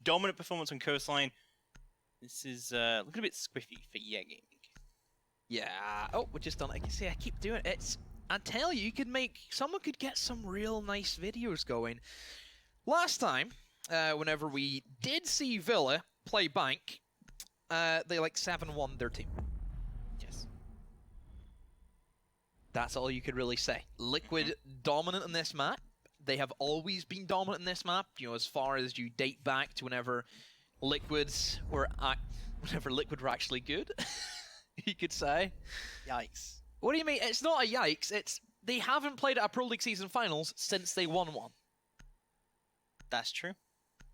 dominant performance on Coastline. This is looking a bit squiffy for YeaH Gaming. Yeah. Oh, we're just done. I can see I keep doing it. I tell you, someone could get some real nice videos going. Last time, whenever we did see Villa play Bank, they like 7-1 their team. Yes. That's all you could really say. Liquid dominant in this map. They have always been dominant in this map, you know, as far as you date back to whenever Liquid were actually good, you could say. Yikes. What do you mean? It's not a yikes. It's they haven't played at a Pro League season finals since they won one. That's true.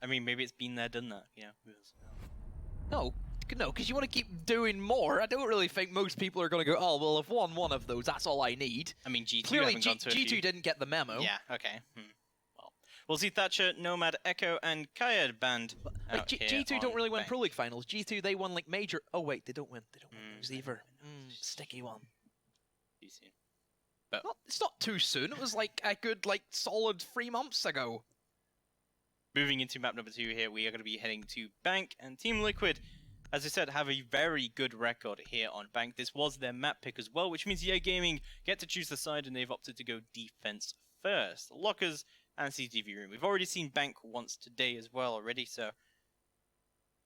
I mean, maybe it's been there, done that. You know. No, because you want to keep doing more. I don't really think most people are going to go, oh, well, I've won one of those. That's all I need. I mean, G2 Clearly, haven't gone to a G2 few. didn't get the memo. Yeah. Okay. Well, we'll see Thatcher, Nomad, Echo, and Kayad banned. Like, G2 don't really win Pro League finals. G2 they won like major. Oh wait, they don't win. They don't win those either. Sticky one. Too soon. But It's not too soon. It was like a good, solid 3 months ago. moving into map number 2 here, we are going to be heading to Bank, and Team Liquid, as I said, have a very good record here on Bank. This was their map pick as well, which means YeaH Gaming get to choose the side, and they've opted to go defense first. Lockers and CCTV room. We've already seen Bank once today as well already, so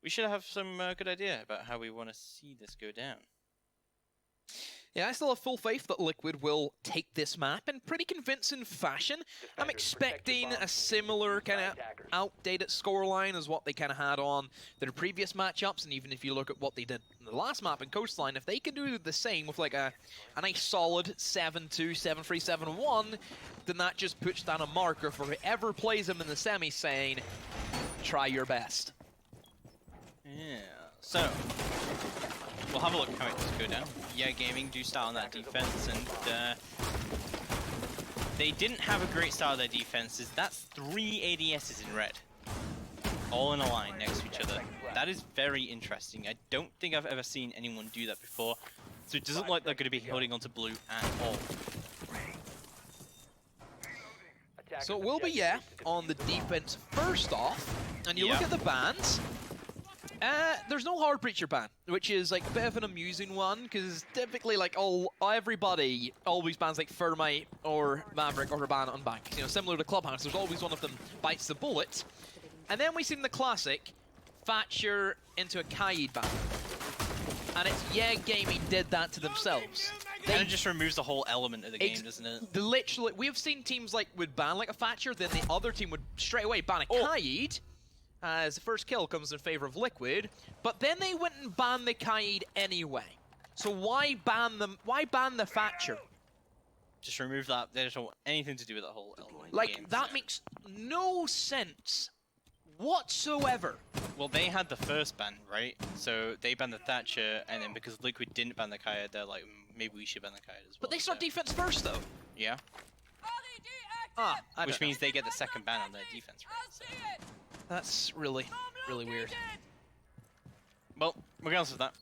we should have some good idea about how we want to see this go down. Yeah, I still have full faith that Liquid will take this map in pretty convincing fashion. I'm expecting a similar kind of outdated scoreline as what they kind of had on their previous matchups, and even if you look at what they did in the last map in Coastline, if they can do the same with like a nice solid 7-2, 7-3, 7-1, then that just puts down a marker for whoever plays them in the semis saying, try your best. Yeah, so we'll have a look how it does go down. YeaH Gaming do start on that defense, and they didn't have a great start of their defenses. That's 3 ADSs in red, all in a line next to each other. That is very interesting. I don't think I've ever seen anyone do that before, so it doesn't look like they're going to be holding onto blue at all. So it will be YeaH on the defense first off, and you look at the bans. There's no hard breacher ban, which is like a bit of an amusing one, because typically like everybody always bans like Thermite or Maverick or Urbana on Bank. You know, similar to Clubhouse, there's always one of them bites the bullet. And then we see in the classic, Thatcher into a Kaid ban. And it's YeaH Gaming did that to themselves. Kind of just removes the whole element of the game, doesn't it? Literally, we've seen teams like would ban like a Thatcher, then the other team would straight away ban a Kaid. As the first kill comes in favor of Liquid, but then they went and banned the Kaid anyway. So why ban them? Why ban the Thatcher? Just remove that. They don't want anything to do with that whole element. Like, that makes no sense whatsoever. Well, they had the first ban, right? So they banned the Thatcher, and then because Liquid didn't ban the Kaid, they're like, maybe we should ban the Kaid as well. But they start defense first, though. Yeah. Which means they get the second ban on their defense, right? So. That's really, really weird. Well, regardless of that,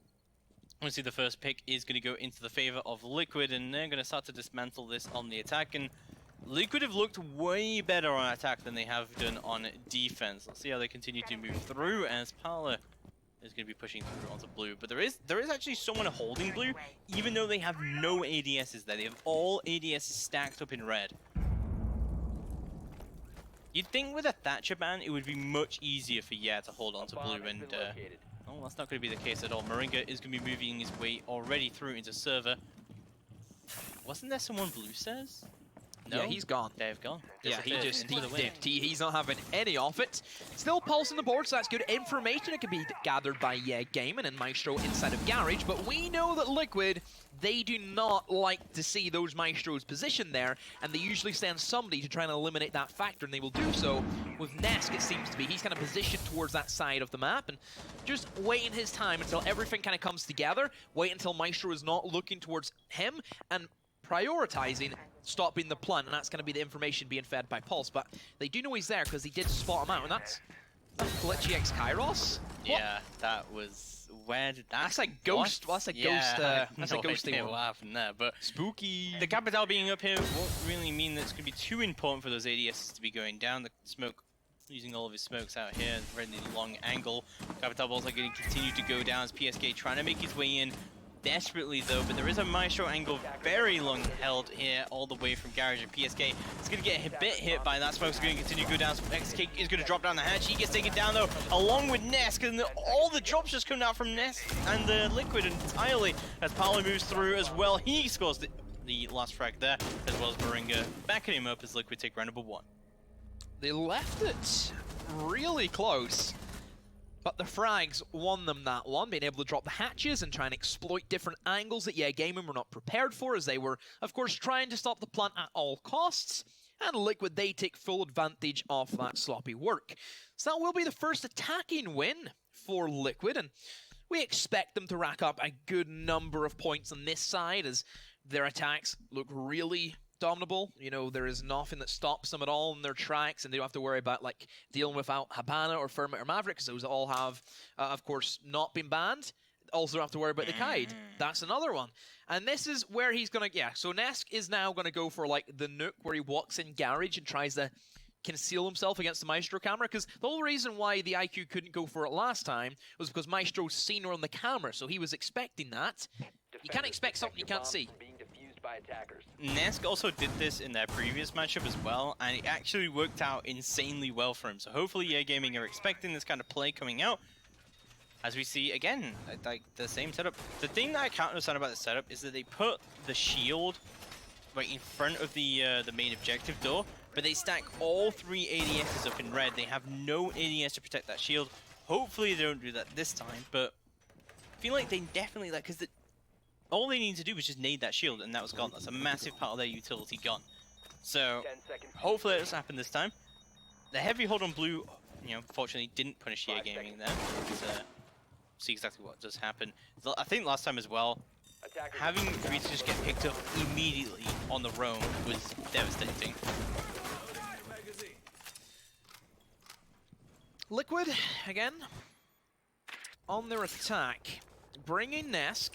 obviously the first pick is going to go into the favor of Liquid, and they're going to start to dismantle this on the attack. And Liquid have looked way better on attack than they have done on defense. Let's see how they continue to move through, as Parla is going to be pushing through onto blue. But there is actually someone holding blue, even though they have no ADSs there. They have all ADSs stacked up in red. You'd think with a Thatcher ban, it would be much easier for YeaH to hold on to blue, and oh, that's not going to be the case at all. Moringa is going to be moving his way already through into server. Wasn't there someone blue says? No, yeah, he's gone. They've gone. Yeah, he dipped. He's not having any of it. Still pulsing the board, so that's good information. It can be gathered by YeaH Gaming and Maestro inside of Garage, but we know that Liquid, they do not like to see those Maestros positioned there, and they usually send somebody to try and eliminate that factor, and they will do so with Nesk, it seems to be. He's kind of positioned towards that side of the map, and just waiting his time until everything kind of comes together, wait until Maestro is not looking towards him, and prioritizing stopping the plant, and that's going to be the information being fed by Pulse, but they do know he's there because he did spot him out, and that's Glitchy X Kairos? Yeah, that was... Where did that... That's a ghost. Well, that's a ghost. That's a ghosty one. What happened there, but spooky. The Capital being up here won't really mean that it's going to be too important for those ADSs to be going down. The smoke using all of his smokes out here, really long angle. Capital also going to continue to go down as PSK trying to make his way in desperately though, but there is a Maestro angle very long held here all the way from Garage, and PSK is going to get a bit hit by that. Smoke's going to continue to go down, so XK is going to drop down the hatch. He gets taken down though, along with Nesk, and all the drops just come out from Nesk and the Liquid entirely as Paolo moves through as well. He scores the last frag there, as well as Moringa backing him up as Liquid take round number 1. They left it really close, but the frags won them that one, being able to drop the hatches and try and exploit different angles that YeaH Gaming were not prepared for, as they were, of course, trying to stop the plant at all costs. And Liquid, they take full advantage of that sloppy work. So that will be the first attacking win for Liquid, and we expect them to rack up a good number of points on this side, as their attacks look really dominable. You know, there is nothing that stops them at all in their tracks, and they don't have to worry about like dealing without Habana or Ferment or Maverick, because those all have, of course, not been banned. Also don't have to worry about the Kaid. That's another one. And this is where he's gonna, so Nesk is now gonna go for like the nuke where he walks in Garage and tries to conceal himself against the Maestro camera, because the whole reason why the IQ couldn't go for it last time was because Maestro's seen her on the camera, so he was expecting that. You can't expect something you can't see. Nesk also did this in their previous matchup as well, and it actually worked out insanely well for him. So hopefully YeaH Gaming are expecting this kind of play coming out. As we see, again, like the same setup. The thing that I can't understand about the setup is that they put the shield right in front of the main objective door, but they stack all 3 ADSs up in red. They have no ADS to protect that shield. Hopefully they don't do that this time, but I feel like they definitely, like, because all they need to do was just nade that shield, and that was gone. That's a massive part of their utility gone. So, hopefully it doesn't happen this time. The heavy hold on blue, you know, fortunately didn't punish YeaH Gaming there. See exactly what does happen. I think last time as well, having Rita just get picked up immediately on the roam was devastating. Liquid, again, on their attack, bringing Nesk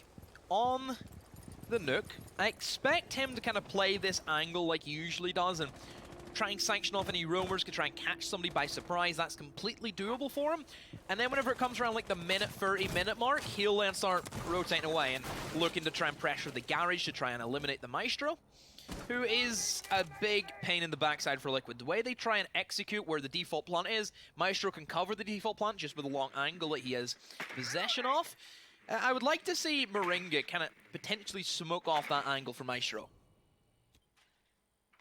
on the nuke. I expect him to kind of play this angle like he usually does and try and sanction off any roamers, could try and catch somebody by surprise. That's completely doable for him. And then whenever it comes around like the 30-minute mark, he'll then start rotating away and looking to try and pressure the Garage to try and eliminate the Maestro, who is a big pain in the backside for Liquid. The way they try and execute where the default plant is, Maestro can cover the default plant just with a long angle that he has possession of. I would like to see Moringa kind of potentially smoke off that angle for Maestro.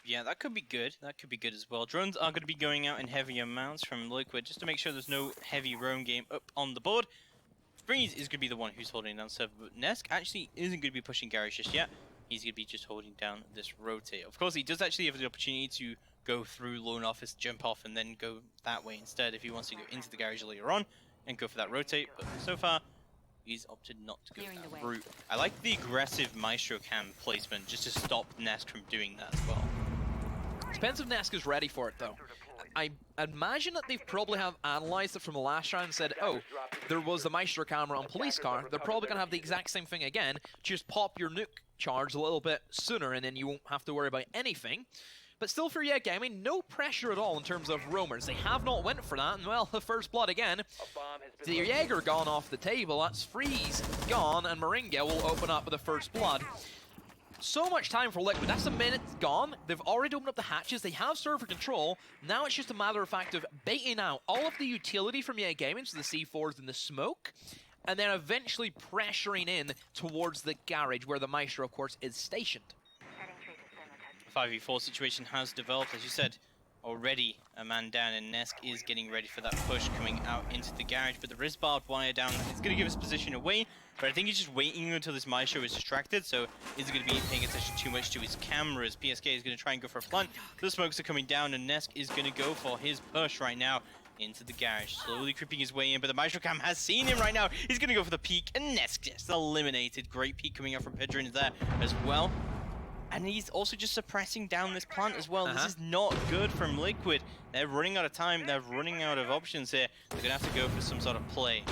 Yeah, that could be good. That could be good as well. Drones are going to be going out in heavy amounts from Liquid, just to make sure there's no heavy roam game up on the board. Breeze is going to be the one who's holding down server, but Nesk actually isn't going to be pushing Garage just yet. He's going to be just holding down this rotate. Of course, he does actually have the opportunity to go through Lone Office, jump off, and then go that way instead if he wants to go into the Garage later on and go for that rotate. But so far, he's opted not to go that route. I like the aggressive Maestro cam placement just to stop Nesk from doing that as well. Depends if Nesk is ready for it, though. I imagine that they've probably have analyzed it from the last round and said, oh, there was the Maestro camera on police car. They're probably going to have the exact same thing again. Just pop your nuke charge a little bit sooner, and then you won't have to worry about anything. But still for YeaH Gaming, no pressure at all in terms of roamers. They have not went for that, and well, the first blood again. The Jaeger gone off the table, that's Freeze gone, and Moringa will open up with the first blood. So much time for Liquid. That's a minute gone. They've already opened up the hatches. They have server control. Now it's just a matter of fact of baiting out all of the utility from YeaH Gaming, so the C4s and the smoke, and then eventually pressuring in towards the Garage, where the Maestro, of course, is stationed. 5v4 situation has developed, as you said. Already a man down, and Nesk is getting ready for that push coming out into the Garage, but there is barbed wire down. It's going to give his position away, but I think he's just waiting until this Maestro is distracted, so he's going to be paying attention too much to his cameras. PSK is going to try and go for a plant. The smokes are coming down, and Nesk is going to go for his push right now into the Garage, slowly creeping his way in, but the Maestro cam has seen him right now. He's going to go for the peek, and Nesk gets eliminated. Great peek coming out from Pedrin there as well. And he's also just suppressing down this plant as well. This is not good from Liquid. They're running out of time. They're running out of options here. They're going to have to go for some sort of play.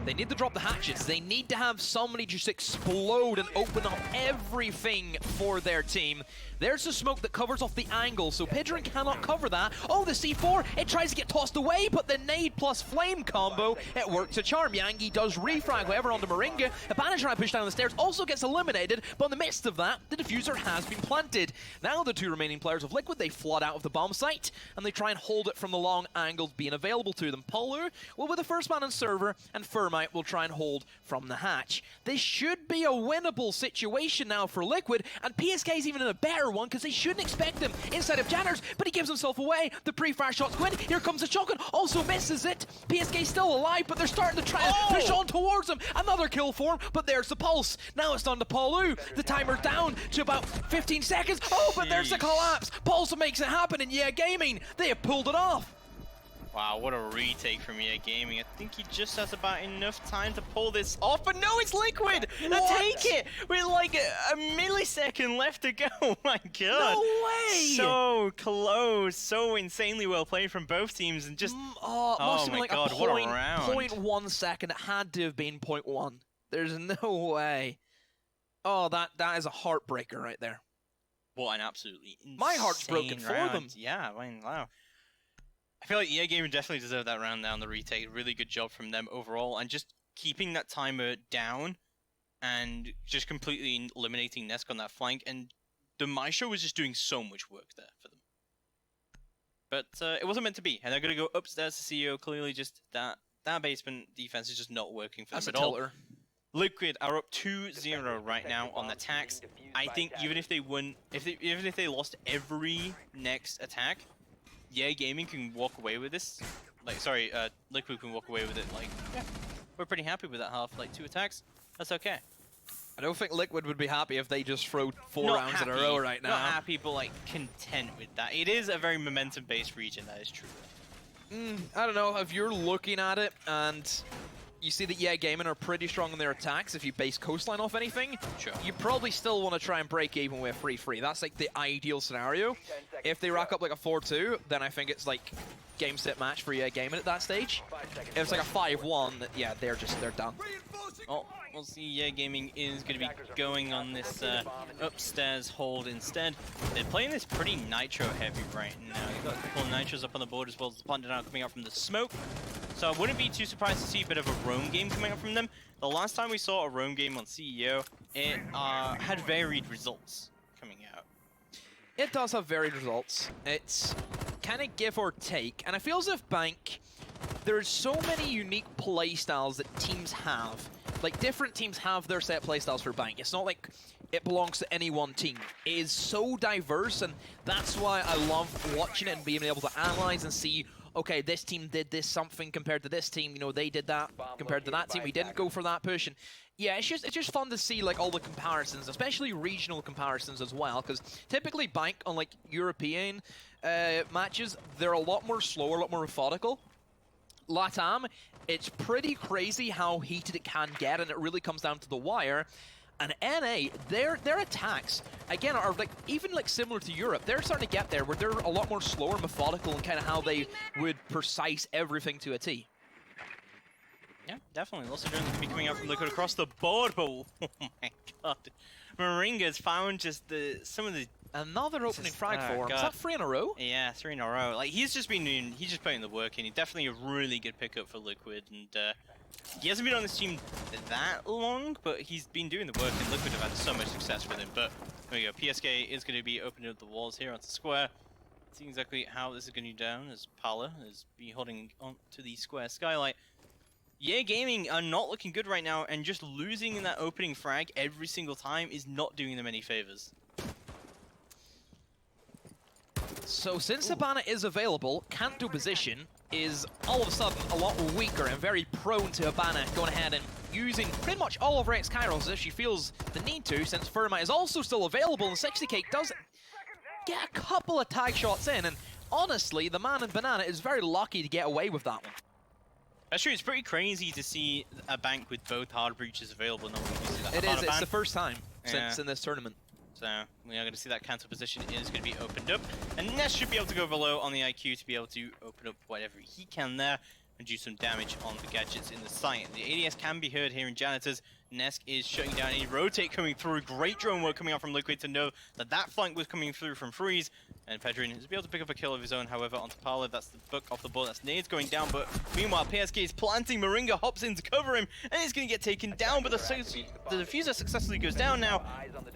They need to drop the hatches. They need to have somebody just explode and open up everything for their team. There's a smoke that covers off the angle, so Pidgeron cannot cover that. Oh, the C4, it tries to get tossed away, but the nade plus flame combo, it works a charm. Yangi does refrag, however, onto Moringa. Abana trying to push down the stairs, also gets eliminated, but in the midst of that, the diffuser has been planted. Now the two remaining players of Liquid, they flood out of the bomb site, and they try and hold it from the long angles being available to them. Polu will be the first man on server, and Thermite will try and hold from the hatch. This should be a winnable situation now for Liquid, and PSK is even in a better one because they shouldn't expect him inside of Janners, but he gives himself away. The pre-fire shot's good. Here comes the shotgun, also misses it. PSK still alive, but they're starting to try and push on towards him. Another kill for him, but there's the pulse. Now it's down to Polu. The timer's down to about 15 seconds. Oh, but there's the collapse. Pulse makes it happen, and YeaH Gaming, they have pulled it off. Wow, what a retake from YeaH Gaming. I think he just has about enough time to pull this off, but no, it's Liquid! They take it with like a millisecond left to go. Oh my god. No way! So close, so insanely well played from both teams, and just... must have been like god, a what a round. 0.1 second. It had to have been 0.1. There's no way. Oh, that is a heartbreaker right there. What an absolutely insane My heart's broken round. for them. Yeah, I mean, wow. I feel like YeaH Gaming definitely deserved that round down the retake. Really good job from them overall, and just keeping that timer down and just completely eliminating Nesk on that flank. And the Maestro was just doing so much work there for them. But it wasn't meant to be, and they're going to go upstairs to CEO. Clearly, just that basement defense is just not working for them at all. Liquid are up 2-0 right now on attacks. I think even if they won, even if they lost every next attack, YeaH Gaming can walk away with this. Like, sorry, Liquid can walk away with it. Like, yeah, we're pretty happy with that half. Like, 2 attacks, that's okay. I don't think Liquid would be happy if they just throw 4 Not rounds happy, in a row right now. Not happy, but like content with that. It is a very momentum-based region, that is true. I don't know, if you're looking at it and you see that YeaH Gaming are pretty strong in their attacks, if you base Coastline off anything, sure, you probably still want to try and break even with 3-3. That's like the ideal scenario. If they rack up like a 4-2, then I think it's like game set match for YeaH Gaming at that stage. If it's like a 5-1, yeah, they're done. Oh, we'll see. YeaH Gaming is going to be going on this upstairs hold instead. They're playing this pretty nitro heavy right now. You've got a couple of nitros up on the board as well as the planted out coming out from the smoke. So I wouldn't be too surprised to see a bit of a roam game coming up from them. The last time we saw a roam game on CEO, it had varied results coming out. It does have varied results. It's kind of give or take, and I feel as if Bank, there's so many unique playstyles that teams have. Like, different teams have their set playstyles for Bank. It's not like it belongs to any one team. It is so diverse, and that's why I love watching it and being able to analyze and see, okay, this team did this something compared to this team, you know, they did that compared to that team, we didn't go for that push. And yeah, it's just fun to see like all the comparisons, especially regional comparisons as well, because typically Bank on like European matches, they're a lot more slower, a lot more methodical. LATAM, it's pretty crazy how heated it can get, and it really comes down to the wire. And NA, their attacks, again, are like even like similar to Europe. They're starting to get there, where they're a lot more slower, methodical, and kind of how they would precise everything to a T. Yeah, definitely. Lots of drones going to be coming out from Liquid across the board, but oh my god. Moringa's found just some of the... Another opening frag for him. Is that 3 in a row? Yeah, 3 in a row. Like, he's just putting the work in. He's definitely a really good pickup for Liquid, and he hasn't been on this team that long, but he's been doing the work, and Liquid have had so much success with him. But there we go. PSK is going to be opening up the walls here onto Square. See exactly how this is going to go down, as Pala is be holding on to the Square skylight. YeaH Gaming are not looking good right now, and just losing in that opening frag every single time is not doing them any favors. So since Abana is available, Canto position is all of a sudden a lot weaker and very prone to Abana going ahead and using pretty much all of Rex Kairos as if she feels the need to, since Thermite is also still available, and 60Cake does get a couple of tag shots in, and honestly, the man in Banana is very lucky to get away with that one. That's true. It's pretty crazy to see a bank with both hard breaches available. It is. It's the first time since in this tournament. So we are going to see that cancel position is going to be opened up, and Ness should be able to go below on the IQ to be able to open up whatever he can there. and do some damage on the gadgets in the site. The ADS can be heard here in Janitors. Nesk is shutting down any rotate coming through. Great drone work coming out from Liquid to know that that flank was coming through from Freeze. And Pedrin is able to pick up a kill of his own, however, onto Parla. That's the book off the board. That's nades going down, but meanwhile, PSG is planting. Moringa hops in to cover him, and he's going to get taken down, but the diffuser successfully goes down now.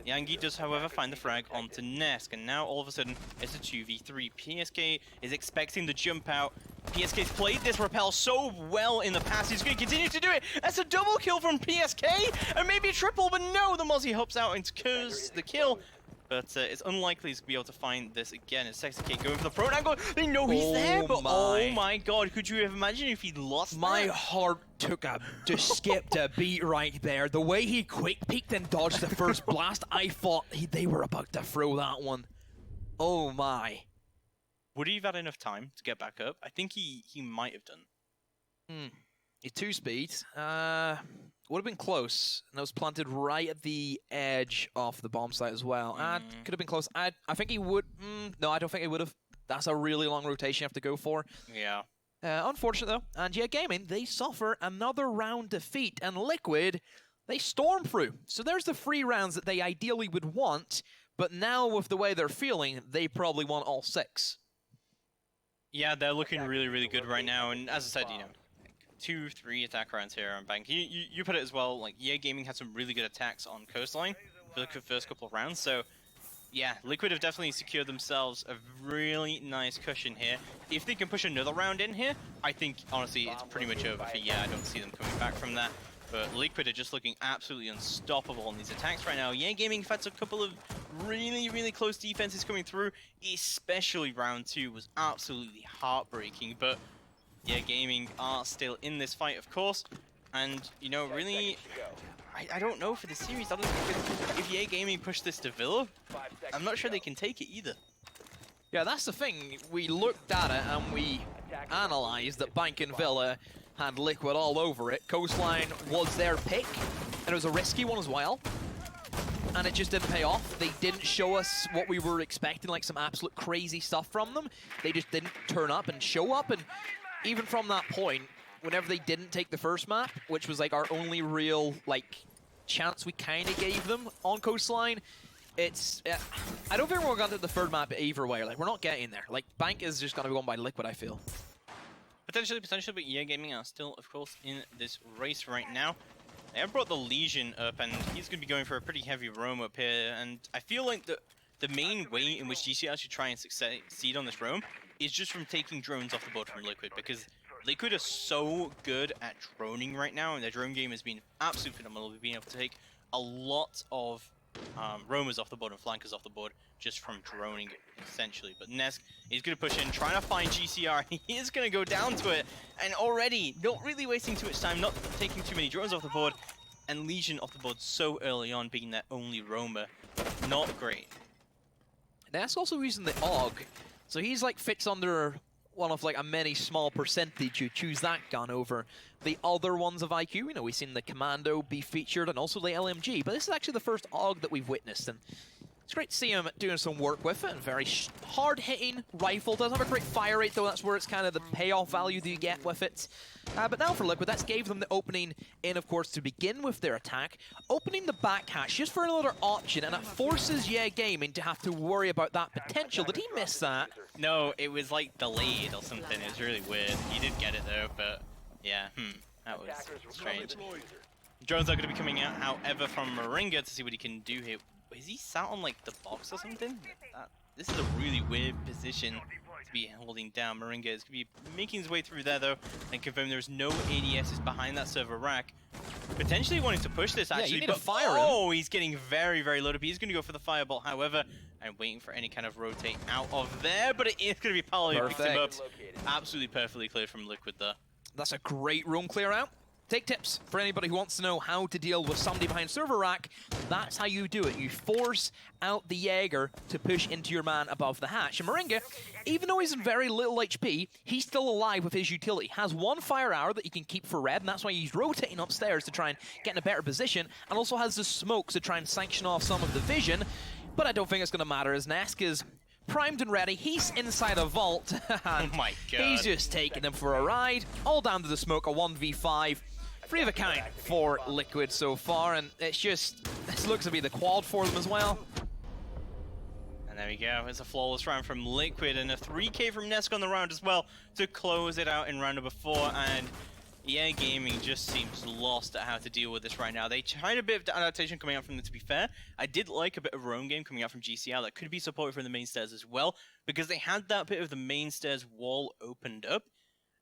Yangi does, however, find the frag onto Nesk, and now all of a sudden, it's a 2v3. PSG is expecting the jump out. PSK's played this rappel so well in the past, he's going to continue to do it. That's a double kill from PSK, and maybe a triple, but no, the Mozzie hops out and secures the kill. But it's unlikely he's going to be able to find this again. It's SexyK going for the prone angle. They know he's there, but oh my god, could you have imagined if he'd lost My that? heart just skipped a beat right there. The way he quick peeked and dodged the first blast, I thought they were about to throw that one. Oh my. Would he have had enough time to get back up? I think he might have done. He's 2-speed. Would have been close. And it was planted right at the edge of the bomb site as well. And could have been close. I think he would. No, I don't think he would have. That's a really long rotation you have to go for. Yeah. Unfortunate though. And YeaH Gaming, they suffer another round defeat. And Liquid, they storm through. So there's the 3 rounds that they ideally would want. But now with the way they're feeling, they probably want all 6. Yeah, they're looking really, really good right now. And as I said, you know, 2-3 attack rounds here on Bank. You put it as well, like, YeaH Gaming had some really good attacks on Coastline for the first couple of rounds, so yeah, Liquid have definitely secured themselves a really nice cushion here. If they can push another round in here, I think, honestly, it's pretty much over for YeaH. I don't see them coming back from that, but Liquid are just looking absolutely unstoppable on these attacks right now. YeaH Gaming have had a couple of really, really close defenses coming through, especially round 2 was absolutely heartbreaking, but YeaH Gaming are still in this fight, of course, and, you know, really, I don't know for the series. I don't think if YeaH Gaming push this to Villa, I'm not sure they can take it either. Yeah, that's the thing. We looked at it and we analysed that Bank and Villa had Liquid all over it. Coastline was their pick, and it was a risky one as well. And it just didn't pay off. They didn't show us what we were expecting, like some absolute crazy stuff from them. They just didn't turn up and show up, and even from that point, whenever they didn't take the first map, which was like our only real like chance we kind of gave them on Coastline, it's I don't think we're going to get the third map either way. Like, we're not getting there. Like, Bank is just going to be won by Liquid, I feel. Potentially, but YeaH Gaming are still, of course, in this race right now. They have brought the Legion up, and he's going to be going for a pretty heavy roam up here. And I feel like the main way in which GCR should try and succeed on this roam is just from taking drones off the board from Liquid, because Liquid are so good at droning right now, and their drone game has been absolutely phenomenal. We've been able to take a lot of roamers off the board and flankers off the board just from droning, essentially. But Nesk is going to push in, trying to find GCR. He is going to go down to it, and already not really wasting too much time, not taking too many drones off the board, and Legion off the board so early on, being their only roamer. Not great. Nesk also using the AUG. So he's like fits under one of like a many small percentage who choose that gun over the other ones of IQ. You know, we've seen the Commando be featured and also the LMG, but this is actually the first AUG that we've witnessed, and it's great to see him doing some work with it. And very hard-hitting rifle. Doesn't have a great fire rate, though. That's where it's kind of the payoff value that you get with it. But now for Liquid, that gave them the opening in, of course, to begin with their attack. Opening the back hatch just for another option, and it forces YeaH Gaming to have to worry about that potential. Did he miss that? No, it was like delayed or something. It was really weird. He did get it, though, but yeah, that was strange. Drones are going to be coming out, however, from Moringa to see what he can do here. Is he sat on, like, the box or something? This is a really weird position to be holding down. Moringa is going to be making his way through there, though, and confirm there's no ADSs behind that server rack. Potentially wanting to push this, actually, you need but to fire him. Oh, he's getting very, very low up. He's going to go for the fireball, however, and waiting for any kind of rotate out of there, but it is going to be Paolo who picks him up. Absolutely perfectly cleared from Liquid there. That's a great roam clear out. Take tips for anybody who wants to know how to deal with somebody behind server rack. That's how you do it. You force out the Jaeger to push into your man above the hatch. And Moringa, even though he's in very little HP, he's still alive with his utility. Has one fire arrow that he can keep for red, and that's why he's rotating upstairs to try and get in a better position, and also has the smokes to try and sanction off some of the vision. But I don't think it's going to matter, as Nesk is primed and ready. He's inside a vault. And Oh my god. he's just taking them for a ride. All down to the smoke, a 1v5. Free of a kind for Liquid so far, and it's just, this looks to be the quad for them as well. And there we go, it's a flawless round from Liquid and a 3k from Nesk on the round as well to close it out in round number 4. And YeaH Gaming just seems lost at how to deal with this right now. They tried a bit of adaptation coming out from them, to be fair. I did like a bit of roam game coming out from GCL that could be supported from the main stairs as well, because they had that bit of the main stairs wall opened up,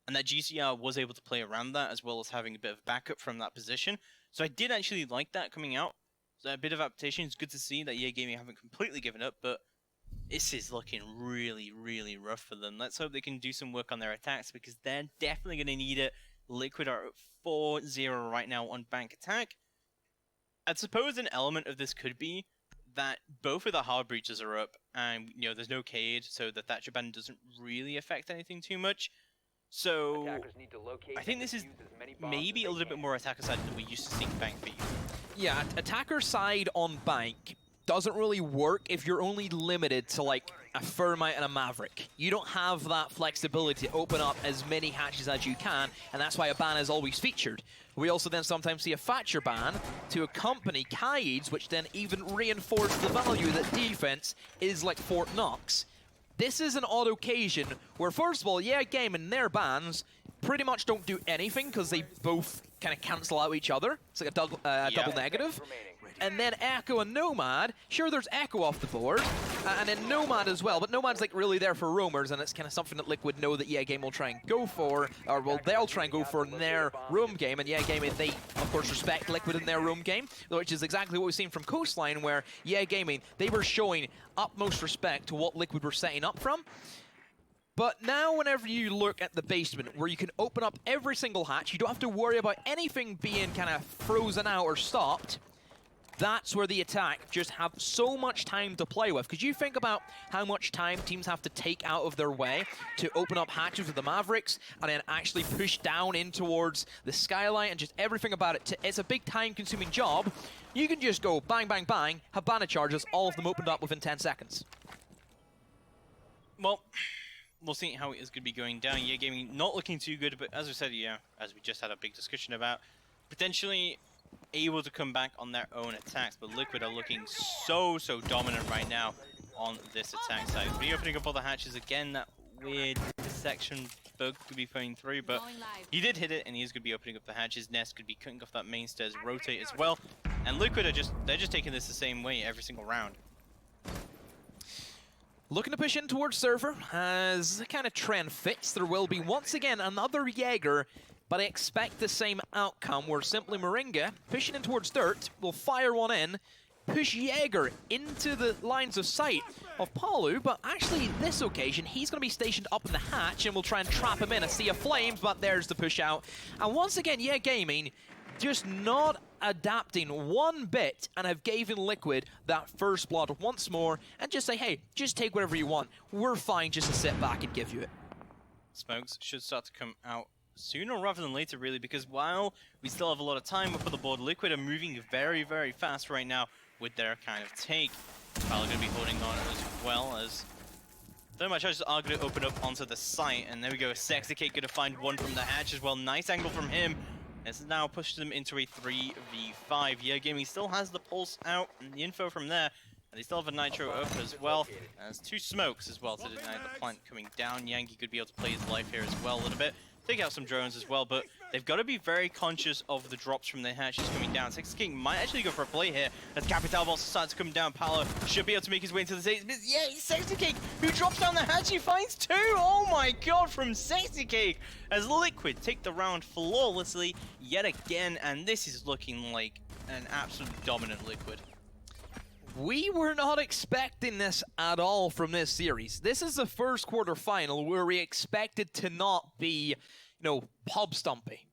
and that GCR was able to play around that as well as having a bit of backup from that position. So I did actually like that coming out. So a bit of adaptation. It's good to see that YeaH Gaming haven't completely given up, but this is looking really, really rough for them. Let's hope they can do some work on their attacks, because they're definitely going to need it. Liquid are at 4-0 right now on bank attack. I suppose an element of this could be that both of the hard breaches are up, and there's no Cade, so the Thatcher ban doesn't really affect anything too much. So I think this is maybe a little bit more attacker side than we used to see bank be. Yeah, attacker side on bank doesn't really work if you're only limited to like a Thermite and a Maverick. You don't have that flexibility to open up as many hatches as you can, and that's why a ban is always featured. We also then sometimes see a Thatcher ban to accompany Kaids, which then even reinforce the value that defense is like Fort Knox. This is an odd occasion where, first of all, YeaH Gaming, their bans pretty much don't do anything because they both kind of cancel out each other. It's like a double negative. And then Echo and Nomad, sure, there's Echo off the board, and then Nomad as well, but Nomad's like really there for roamers, and it's kind of something that Liquid know that YeaH Game will try and go for, or well, they'll try and go for in their roam game, and YeaH Gaming, they of course respect Liquid in their roam game, which is exactly what we've seen from Coastline, where YeaH Gaming, they were showing utmost respect to what Liquid were setting up from. But now whenever you look at the basement, where you can open up every single hatch, you don't have to worry about anything being kind of frozen out or stopped. That's where the attack just have so much time to play with. Because you think about how much time teams have to take out of their way to open up hatches with the Mavericks and then actually push down in towards the skyline and just everything about it. It's a big time-consuming job. You can just go bang, bang, bang, have banner charges, all of them opened up within 10 seconds. Well, we'll see how it is going to be going down. YeaH Gaming not looking too good, but as we said, as we just had a big discussion about, potentially able to come back on their own attacks, but Liquid are looking so dominant right now on this attack side. Reopening up all the hatches again, that weird section bug could be going through, but he did hit it, and he is going to be opening up the hatches. Nest could be cutting off that main stairs rotate as well, and Liquid are they're just taking this the same way every single round. Looking to push in towards server, as the kind of trend fits, there will be once again another Jaeger, but I expect the same outcome, where simply Moringa, pushing in towards dirt, will fire one in, push Jaeger into the lines of sight of Palu, but actually this occasion, he's going to be stationed up in the hatch and will try and trap him in a sea of flames, but there's the push out. And once again, YeaH Gaming just not adapting one bit and have given Liquid that first blood once more and just say, hey, just take whatever you want. We're fine just to sit back and give you it. Smokes should start to come out sooner rather than later, really, because while we still have a lot of time up on the board, Liquid are moving very fast right now with their kind of take. Probably going to be holding on as well, as Thermite charges are going to open up onto the site, and there we go. Sexy Cake going to find one from the hatch as well. Nice angle from him. This has now pushed them into a 3v5. YeaH Gaming still has the pulse out and the info from there, and they still have a nitro up as well. There's two smokes as well to deny the plant coming down. Yankee could be able to play his life here as well a little bit. Take out some drones as well, but they've got to be very conscious of the drops from the hatches coming down. Sexy King might actually go for a play here as Capital Boss starts to come down. Paolo should be able to make his way into the stage. Yeah, Sexy Cake, who drops down the hatch, he finds two! Oh my god, from Sexy Cake! As Liquid take the round flawlessly yet again, and this is looking like an absolute dominant Liquid. We were not expecting this at all from this series. This is the first quarterfinal where we expected to not be, pub stumpy.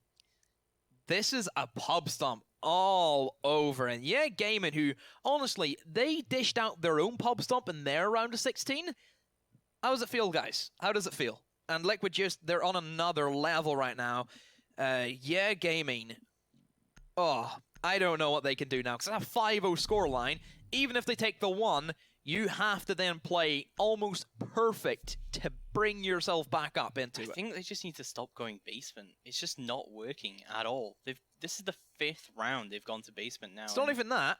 This is a pub stomp all over. And YeaH Gaming, who, honestly, they dished out their own pub stomp in their round of 16. How does it feel, guys? How does it feel? And Liquid they're on another level right now. YeaH Gaming, I don't know what they can do now, because I have 5-0 scoreline. Even if they take the one, you have to then play almost perfect to bring yourself back up into it. I think they just need to stop going basement. It's just not working at all. This is the 5th round they've gone to basement now. It's not even that.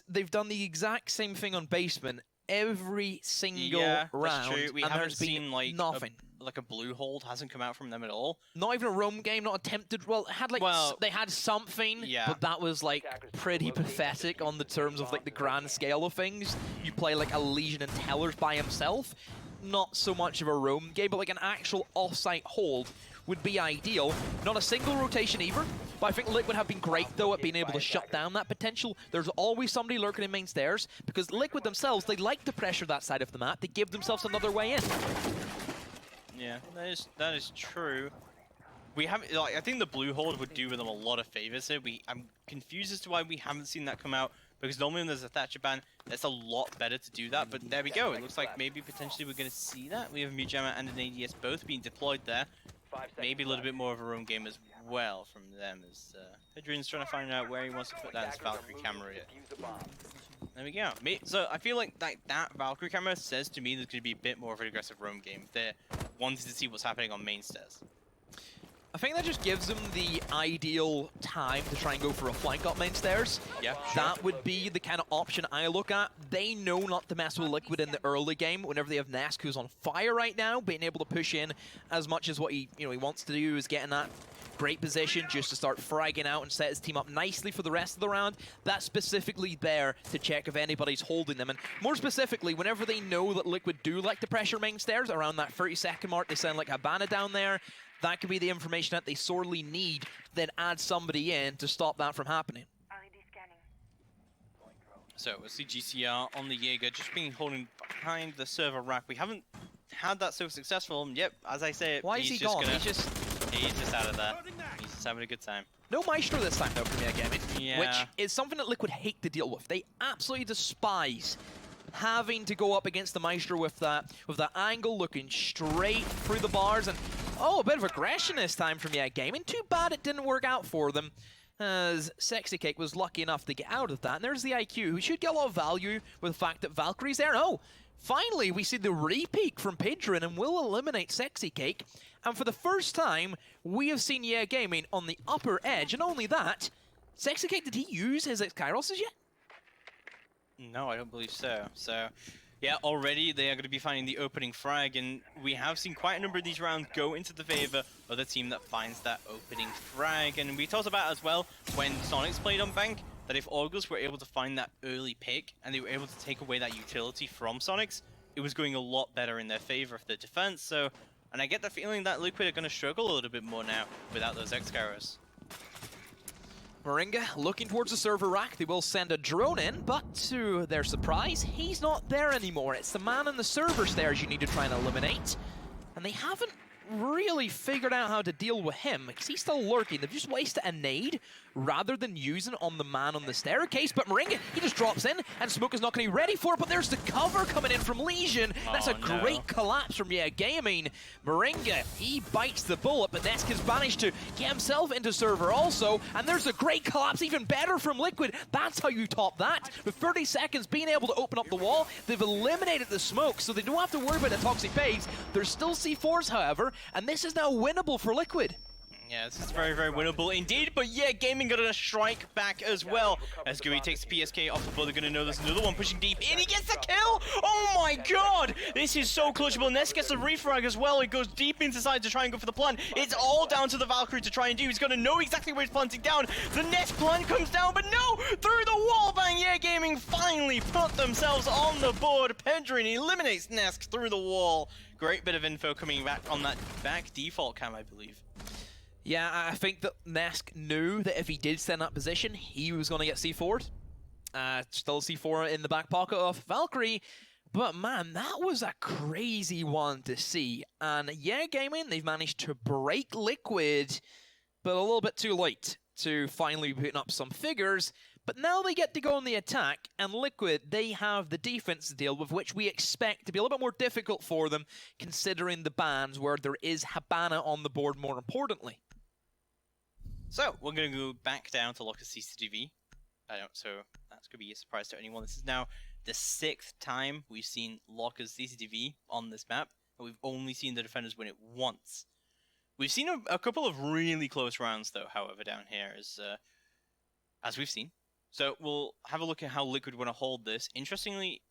They've done the exact same thing on basement every single round. That's true. We and haven't there's been seen like nothing. Like a blue hold hasn't come out from them at all. Not even a roam game, not attempted. Well, it had like they had something, but that was like pretty pathetic on the terms of like the grand scale of things. You play like a Legion and Tellers by himself. Not so much of a roam game, but like an actual off-site hold would be ideal. Not a single rotation either, but I think Liquid have been great though at being able to shut down that potential. There's always somebody lurking in main stairs, because Liquid themselves, they like to pressure that side of the map. They give themselves another way in. Yeah, that is true. We haven't, like, I think the blue hold would do them a lot of favors here. I'm confused as to why we haven't seen that come out, because normally when there's a Thatcher ban, it's a lot better to do that, but there we go. It looks like maybe potentially we're going to see that. We have a Mujammer and an ADS both being deployed there. Maybe a little bit more of a roam game as well from them, as Hadrian's trying to find out where he wants to put that Valkyrie camera yet. There we go. So I feel like that Valkyrie camera says to me there's going to be a bit more of an aggressive roam game. They're wanting to see what's happening on main stairs. I think that just gives them the ideal time to try and go for a flank up main stairs. Yeah, sure. That would be the kind of option I look at. They know not to mess with Liquid in the early game. Whenever they have Nesk, who's on fire right now, being able to push in as much as what he wants to do is get in that great position just to start fragging out and set his team up nicely for the rest of the round. That's specifically there to check if anybody's holding them. And more specifically, whenever they know that Liquid do like to pressure main stairs, around that 30-second mark, they send like Habana down there. That could be the information that they sorely need, then add somebody in to stop that from happening. So we'll see GCR on the Jaeger just being holding behind the server rack. We haven't had that so successful. Yep, as I say, why is he gone? He's just out of that. He's just having a good time. No Maestro this time though from YeaH Gaming, yeah. Which is something that Liquid hate to deal with. They absolutely despise having to go up against the Maestro with that angle looking straight through the bars. And oh, a bit of aggression this time from YeaH Gaming. Too bad it didn't work out for them, as Sexy Cake was lucky enough to get out of that. And there's the IQ, who should get a lot of value with the fact that Valkyrie's there. Oh, finally we see the re-peek from Pedrin and will eliminate Sexy Cake. And for the first time, we have seen YeaH Gaming on the upper edge. And only that, Sexy Cake, did he use his Kairos yet? No, I don't believe so. So, yeah, already they are going to be finding the opening frag, and we have seen quite a number of these rounds go into the favor of the team that finds that opening frag. And we talked about as well, when Sonics played on Bank, that if Augurs were able to find that early pick, and they were able to take away that utility from Sonics, it was going a lot better in their favor of the defense. So, and I get the feeling that Liquid are going to struggle a little bit more now without those X-Kairos. Moringa looking towards the server rack. They will send a drone in, but to their surprise, he's not there anymore. It's the man in the server stairs you need to try and eliminate. And they haven't really figured out how to deal with him, because he's still lurking. They've just wasted a nade rather than using it on the man on the staircase. But Moringa, he just drops in, and Smoke is not going to be ready for it. But there's the cover coming in from Legion. That's a great collapse from YeaH Gaming. Moringa, he bites the bullet, but Nesk has managed to get himself into server also. And there's a great collapse, even better from Liquid. That's how you top that. With 30 seconds being able to open up the wall, they've eliminated the smoke, so they don't have to worry about the toxic phase. There's still C4s, however, and this is now winnable for Liquid. Yeah, this is very, very winnable indeed, but YeaH Gaming got a strike back as well. As GUI takes the PSK off the board, they're going to know there's another one pushing deep in. He gets the kill! Oh my god! This is so clutchable. Ness gets a refrag as well. He goes deep into side to try and go for the plant. It's all down to the Valkyrie to try and do. He's going to know exactly where he's planting down. The Ness plant comes down, but no! Through the wall bang! YeaH Gaming finally put themselves on the board. Pedrin eliminates Nesk through the wall. Great bit of info coming back on that back default cam, I believe. Yeah, I think that Nesk knew that if he did stand that position, he was going to get C4'd. Still C4 in the back pocket of Valkyrie. But man, that was a crazy one to see. And YeaH Gaming, they've managed to break Liquid, but a little bit too late to finally put up some figures. But now they get to go on the attack, and Liquid, they have the defense to deal with, which we expect to be a little bit more difficult for them, considering the bans where there is Habana on the board more importantly. So, we're going to go back down to lock a CCTV. So that's going to be a surprise to anyone. This is now the 6th time we've seen Locker's CCTV on this map, and we've only seen the defenders win it once. We've seen a couple of really close rounds, though, however, down here, as we've seen. So we'll have a look at how Liquid want to hold this. Interestingly,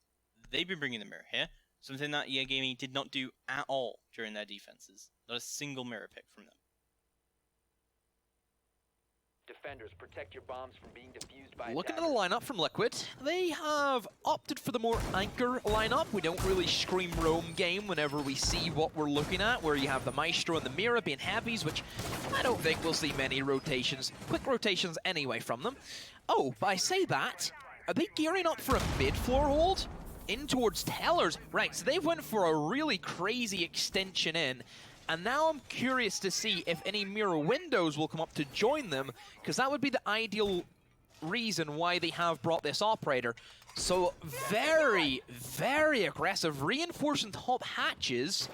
they've been bringing the mirror here, something that YeaH Gaming did not do at all during their defenses. Not a single mirror pick from them. Defenders, protect your bombs from being defused by Looking at the attackers. lineup from Liquid, they have opted for the more anchor lineup. We don't really scream roam game whenever we see what we're looking at, where you have the Maestro and the Mira being heavies, which I don't think we'll see many rotations, quick rotations anyway from them. Oh, but I say that, are they gearing up for a mid-floor hold? In towards Tellers. Right, so they went for a really crazy extension in. And now I'm curious to see if any mirror windows will come up to join them, because that would be the ideal reason why they have brought this operator. So very, very aggressive, reinforcing top hatches.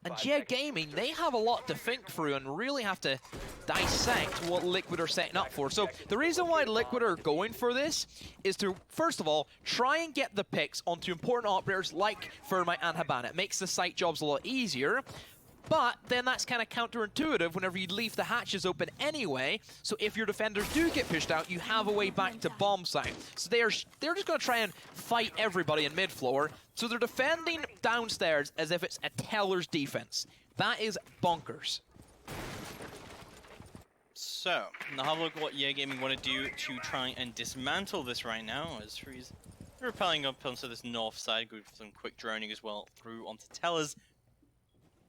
And YeaH Gaming, they have a lot to think through and really have to dissect what Liquid are setting up for. So the reason why Liquid are going for this is to, first of all, try and get the picks onto important operators like Thermite and Habana. It makes the site jobs a lot easier. But then that's kind of counterintuitive whenever you leave the hatches open anyway. So if your defenders do get pushed out, you have a way back to bomb site. So they're just going to try and fight everybody in mid-floor. So they're defending downstairs as if it's a Teller's defense. That is bonkers. So, now have a look at what YeaH Gaming want to do to try and dismantle this right now, as he's rappelling up onto this north side, going for some quick droning as well through onto Tellers.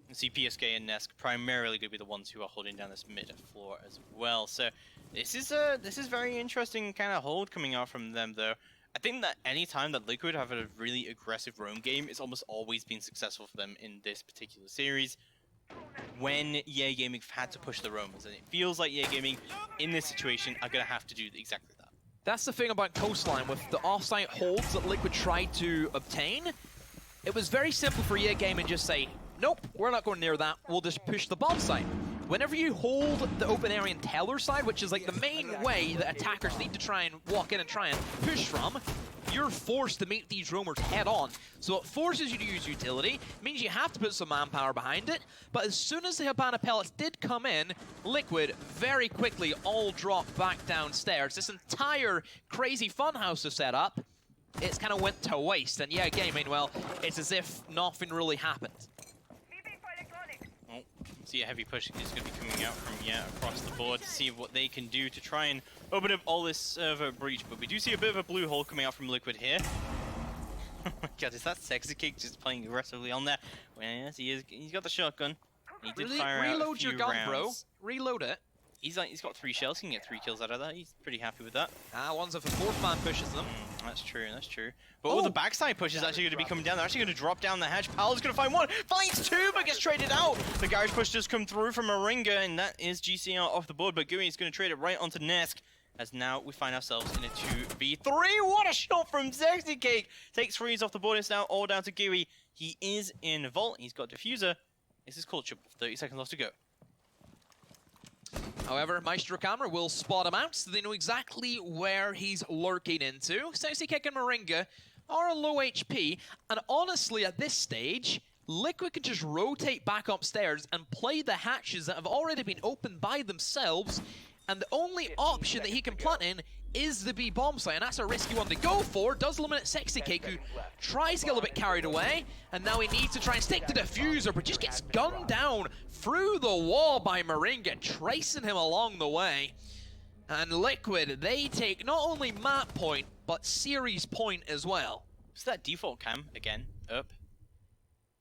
And see PSK and Nesk primarily going to be the ones who are holding down this mid floor as well. So this is very interesting kind of hold coming out from them, though. I think that any time that Liquid have a really aggressive roam game, it's almost always been successful for them in this particular series. When YeaH Gaming have had to push the roamers, and it feels like YeaH Gaming in this situation are going to have to do exactly that. That's the thing about Coastline with the offsite holds that Liquid tried to obtain. It was very simple for YeaH Gaming just say, nope, we're not going near that. We'll just push the bomb site. Whenever you hold the open area and Teller side, which is like the main way that attackers need to try and walk in and try and push from, you're forced to meet these roamers head on. So it forces you to use utility, means you have to put some manpower behind it, but as soon as the Habana pellets did come in, Liquid very quickly all dropped back downstairs. This entire crazy funhouse to set up, it's kind of went to waste, and YeaH Gaming, well, it's as if nothing really happened. Oh, see a heavy push is going to be coming out from YeaH across the board to see what they can do to try and open up all this server breach. But we do see a bit of a blue hole coming out from Liquid here. Oh my god, is that Sexy Cake just playing aggressively on there? Well, yes, he is. He's got the shotgun. He did fire out a Reload few your gun, rounds. bro. Reload it. He's got 3 shells. He can get 3 kills out of that. He's pretty happy with that. One's if a fourth man pushes them. That's true, that's true. But the backside push is actually going to be coming down. They're actually going to drop down the hatch. Pal's going to find one. Finds 2, but gets traded out. The garage push does come through from Moringa, and that is GCR off the board. But Gooey is going to trade it right onto Nesk, as now we find ourselves in a 2v3. What a shot from Sexy Cake! Takes 3s off the board. It's now all down to Gooey. He is in Vault. He's got Diffuser. This is Culture. 30 seconds left to go. However, Maestro Camera will spot him out, so they know exactly where he's lurking into. Sexy Kick and Moringa are low HP, and honestly, at this stage, Liquid can just rotate back upstairs and play the hatches that have already been opened by themselves, and the only option that he can plant in is the B bomb site, and that's a risky one to go for. Does eliminate Sexy Cake, who tries to get a little bit carried away, and now he needs to try and stick to Diffuser, but just gets gunned down through the wall by Moringa, tracing him along the way. And Liquid, they take not only map point, but series point as well. So that default cam, again, up.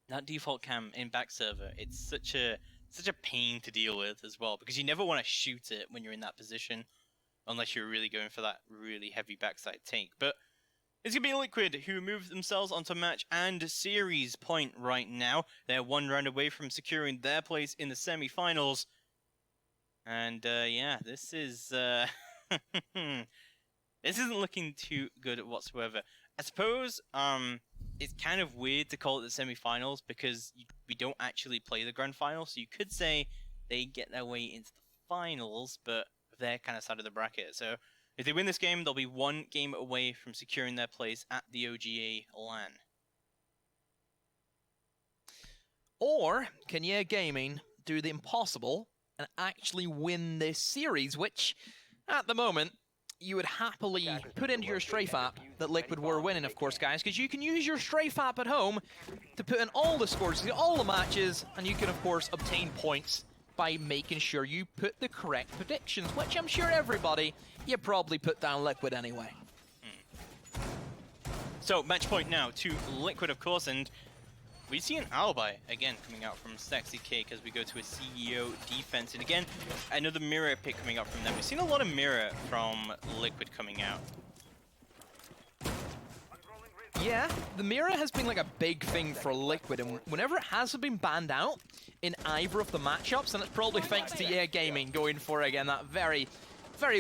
That default cam in back server, it's such a pain to deal with as well, because you never want to shoot it when you're in that position, unless you're really going for that really heavy backside take. But it's going to be Liquid who move themselves onto match and series point right now. They're 1 round away from securing their place in the semi-finals. And yeah, this is this isn't looking too good whatsoever. I suppose it's kind of weird to call it the semi-finals because we don't actually play the grand final. So you could say they get their way into the finals, but their kind of side of the bracket. So If they win this game, they'll be 1 game away from securing their place at the OGA LAN. Or can YeaH Gaming do the impossible and actually win this series, which, at the moment, you would happily put into your Strafe app that Liquid were winning, of course, guys, because you can use your Strafe app at home to put in all the scores, all the matches, and you can, of course, obtain points by making sure you put the correct predictions, which I'm sure everybody, you probably put down Liquid anyway. So, match point now to Liquid, of course, and we see an alibi, again, coming out from Sexy Cake as we go to a CEO defense. And again, another mirror pick coming out from them. We've seen a lot of mirror from Liquid coming out. Yeah, the mirror has been like a big thing for Liquid, and whenever it hasn't been banned out in either of the matchups, and it's probably thanks to YeaH Gaming going for, again, that very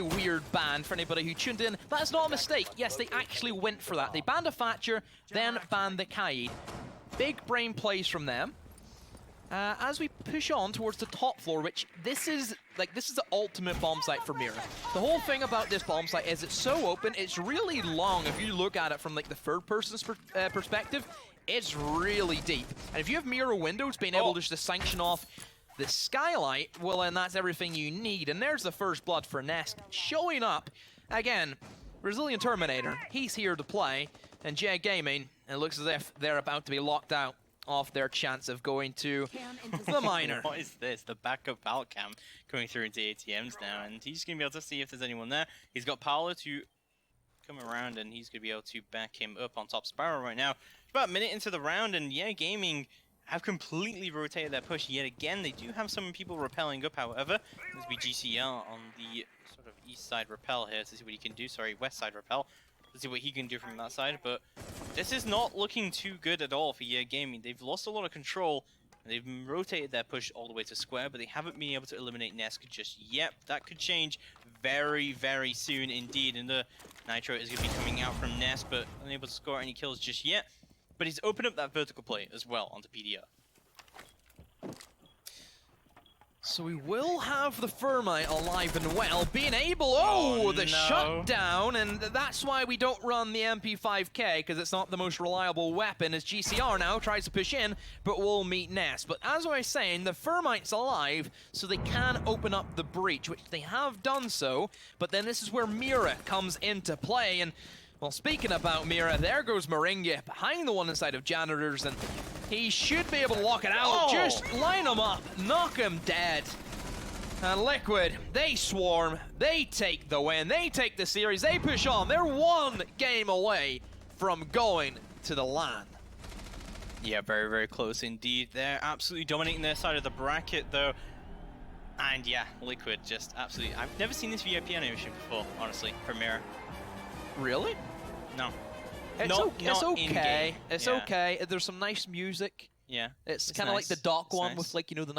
weird ban for anybody who tuned in. That's not a mistake. Yes, they actually went for that. They banned a Thatcher, then banned the Kaid. Big brain plays from them. As we push on towards the top floor, which this is the ultimate bomb site for Mira. The whole thing about this bomb site is it's so open, it's really long. If you look at it from like the third person's perspective, it's really deep. And if you have Mira windows being able just to sanction off the skylight, well, then that's everything you need. And there's the first blood for Nest showing up. Again, Resilient Terminator, he's here to play. And YeaH Gaming, it looks as if they're about to be locked out of their chance of going to the minor. What is this? The backup Valcam going through into ATMs now, and he's going to be able to see if there's anyone there. He's got Paolo to come around, and he's going to be able to back him up on top Spiral right now. About a minute into the round, and YeaH Gaming have completely rotated their push yet again. They do have some people rappelling up, however. This will be GCL on the sort of east side rappel here to see what he can do. Sorry, west side rappel. Let's see what he can do from that side, but this is not looking too good at all for YeaH Gaming. They've lost a lot of control, and they've rotated their push all the way to square, but they haven't been able to eliminate Nesk just yet. That could change very, very soon indeed, and the Nitro is going to be coming out from Nesk, but unable to score any kills just yet. But he's opened up that vertical play as well onto PDR. So we will have the Thermite alive and well, being able, the no. shutdown, and that's why we don't run the MP5K, because it's not the most reliable weapon, as GCR now tries to push in, but will meet Nest. But as I was saying, the Thermite's alive, so they can open up the breach, which they have done so, but then this is where Mira comes into play, and well, speaking about Mira, there goes Moringa behind the one inside of Janitors, and he should be able to lock it out. Just line him up, knock him dead. And Liquid, they swarm, they take the win, they take the series, they push on. They're 1 game away from going to the LAN. Yeah, very, very close indeed. They're absolutely dominating their side of the bracket, though. And yeah, Liquid just absolutely... I've never seen this VIP animation before, honestly, for Mira. Really? No. It's okay. It's okay. There's some nice music. Yeah. It's It's kind of nice. like the Doc It's one nice. with, like, you know, the